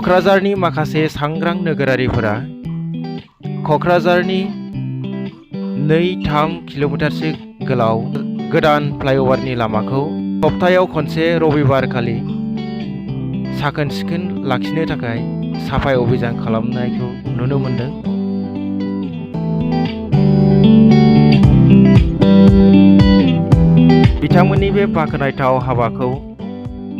क'क्राझारनि माखासे सांग्रां नोगोरारिफोरा क'क्राझारनि 2-3 किल'मिटारसो गोलाव गोदान फ्लाइअभारनि लामाखौ सप्तायाव खनसे रबिबारखालि साखोन सिखोन लाखिनो थाखाय साफाई अभियान खालामनायखौ नुनो मोनदों। बिथांमोननि बे बाख्नायथाव हाबाखौ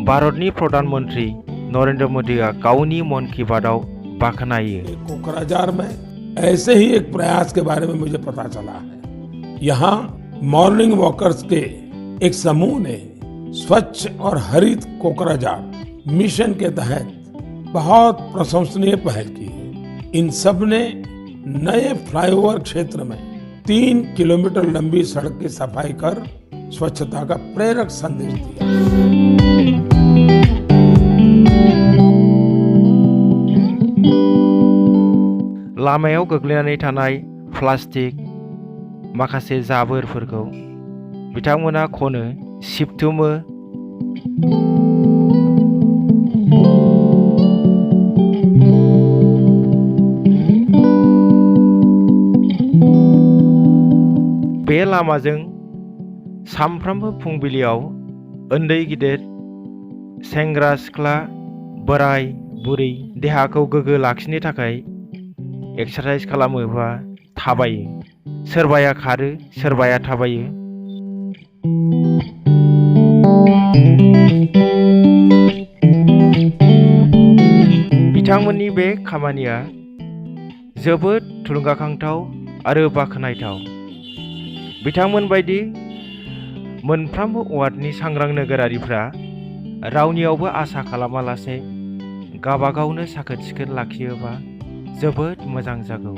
भारतनि प्रधान मंत्री नरेंद्र मोदीआ गावनि मन की बातआव बाख्नायो। कोकराझार में ऐसे ही एक प्रयास के बारे में मुझे पता चला है। यहाँ मॉर्निंग वॉकर्स के एक समूह ने स्वच्छ और हरित कोकराझार मिशन के तहत बहुत प्रशंसनीय पहल की है। इन सब ने नए फ्लाईओवर क्षेत्र में 3 किलोमीटर लंबी सड़क की सफाई कर स्वच्छता का प्रेरक संदेश दिया। लामायाव गोग्लैनानै थानाय प्लास्टिक माखासे जाबोरफोरखौ बिथांमोना खनो, सिबथुमो। बे लामाजों सानफ्रोमबो फुंबिलियाव उन्दै गिदिर, सेंग्रा सिख्ला, बोराय बुरै देहाखौ गोग्गो लाखिनो थाखाय एक्सारसाइज खालामो बा थाबायो। सोरबाया खारो, सोरबाया थाबायो। बिथांमोननि बे खामानिया जोबोद थुलुंगाखांथाव आरो बाख्नायथाव। बिथांमोन बायदि मोनफ्रोमबो वार्डनि सांग्रां नोगोरारिफ्रा रावनियावबो आसा खालामालासे गावबागावनो साखोन सिखोन लाखियोबा जोबोद मोजां जागौ।